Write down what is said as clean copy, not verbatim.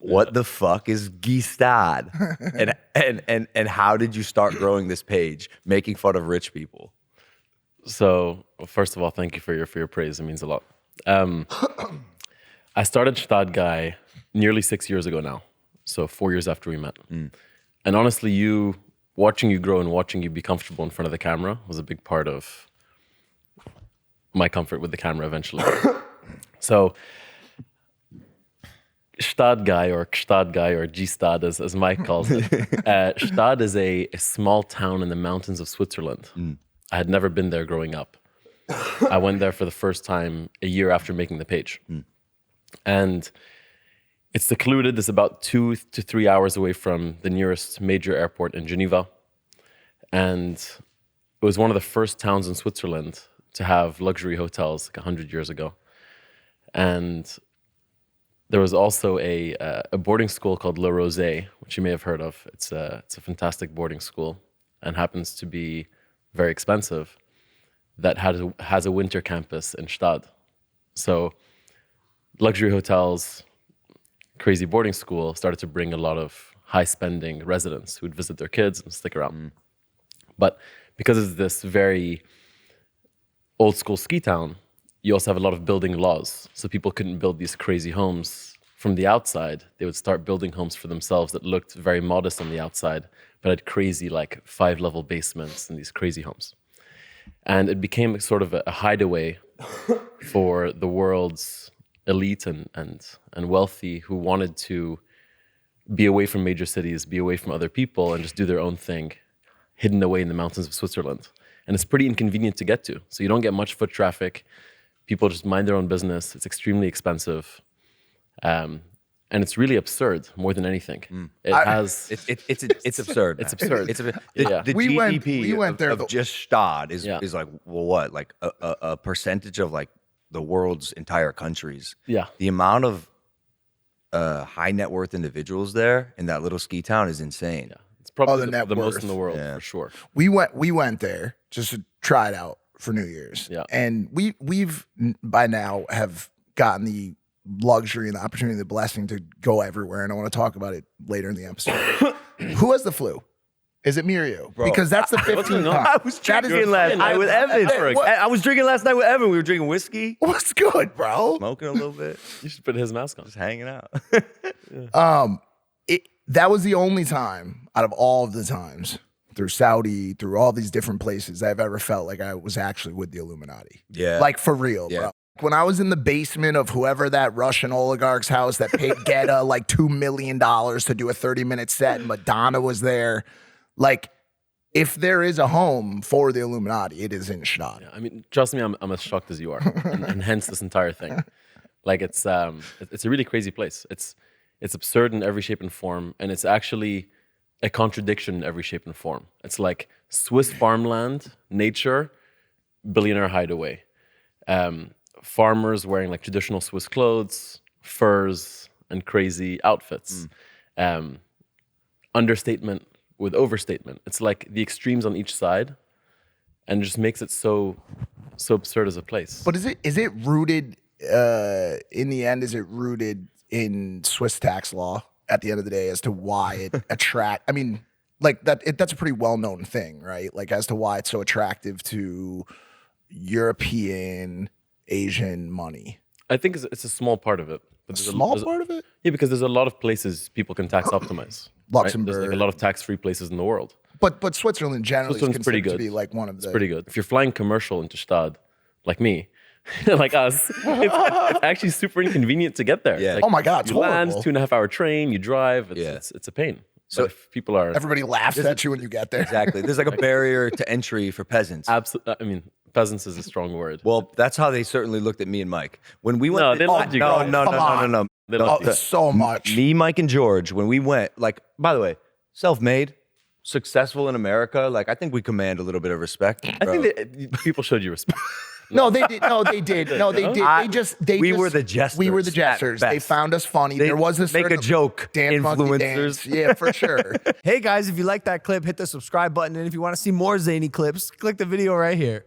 what the fuck is Gstaad? and how did you start growing this page, making fun of rich people? So, first of all, thank you for your praise. It means a lot. I started Gstaad Guy nearly 6 years ago now. So 4 years after we met. And honestly, watching you grow and watching you be comfortable in front of the camera was a big part of my comfort with the camera eventually. So Gstaad Guy or Gstaad as Mike calls it. Gstaad is a small town in the mountains of Switzerland. I had never been there growing up. I went there for the first time a year after making the page. And it's secluded. It's about 2 to 3 hours away from the nearest major airport in Geneva. And it was one of the first towns in Switzerland to have luxury hotels like 100 years ago. And there was also a boarding school called Le Rosé, which you may have heard of. It's a fantastic boarding school and happens to be very expensive, that has a winter campus in Gstaad. So luxury hotels, crazy boarding school started to bring a lot of high-spending residents who'd visit their kids and stick around. But because it's this very old-school ski town, you also have a lot of building laws. So people couldn't build these crazy homes from the outside. They would start building homes for themselves that looked very modest on the outside, but had crazy, like, 5-level basements and these crazy homes. And it became sort of a hideaway for the world's elite and wealthy who wanted to be away from major cities, be away from other people, and just do their own thing, hidden away in the mountains of Switzerland. And it's pretty inconvenient to get to. So you don't get much foot traffic. People just mind their own business. It's extremely expensive. And it's really absurd more than anything. It's absurd. It's absurd. The We GDP went there of just Gstaad is like, well, what? Like a percentage of like the world's entire countries. Yeah. The amount of high net worth individuals there in that little ski town is insane. Yeah. It's probably the net the most worth. in the world, Yeah. for sure. We went there just to try it out for New Year's. Yeah. And we've by now have gotten the luxury and the opportunity, the blessing to go everywhere. And I want to talk about it later in the episode. Who has the flu? Is it me or you? Bro, Because that's the 15th going on? time. I was drinking last night with Evan. I was drinking last night with Evan. We were drinking whiskey, What's good, bro? smoking a little bit, You should put his mask on. just hanging out. That was the only time out of all of the times through Saudi, through all these different places, I've ever felt like I was actually with the Illuminati. Yeah. Like for real, Yeah. bro. When I was in the basement of whoever that Russian oligarch's house that paid Geta like $2 million to do a 30-minute set, and Madonna was there. Like, if there is a home for the Illuminati, it is in Gstaad. Yeah, I mean, trust me, I'm as shocked as you are, and hence this entire thing. Like, it's a really crazy place. It's absurd in every shape and form, and it's actually a contradiction in every shape and form. It's like Swiss farmland, nature, billionaire hideaway. Farmers wearing like traditional Swiss clothes, furs, and crazy outfits. Understatement with overstatement. It's like the extremes on each side, and it just makes it so absurd as a place. But is it rooted, in the end, is it rooted in Swiss tax law at the end of the day as to why it I mean, like that's a pretty well-known thing, right? Like as to why it's so attractive to European, Asian money. I think it's a small part of it. But A small part of it? Yeah, because there's a lot of places people can tax optimize. Right? Luxembourg. There's like a lot of tax-free places in the world. But Switzerland generally Switzerland's is pretty considered good. to be like one of It's the... pretty good. If you're flying commercial into Gstaad, like me, like us, it's actually super inconvenient to get there. Yeah. Like, Oh my God, it's you land, horrible. 2.5 hour train, you drive. Yeah. It's a pain. So So if people are Everybody laughs at you when you get there. Exactly. There's like a barrier to entry for peasants. absolutely, I mean, peasants is a strong word. Well, that's how they certainly looked at me and Mike when we went. No, they loved you No, guys. no, no, Come no, no, on. no. They No, loved you. So much. Me, Mike, and George, when we went, like, by the way, self-made, successful in America, like, I think we command a little bit of respect. I think that people showed you respect. No, they did. No, they did. No, they did. We were the jesters We were the at jesters. They best. found us funny. They There was this make a joke, Dan Funky influencers. dance. Yeah, for sure. Hey guys, if you like that clip, hit the subscribe button. And if you want to see more zany clips, click the video right here.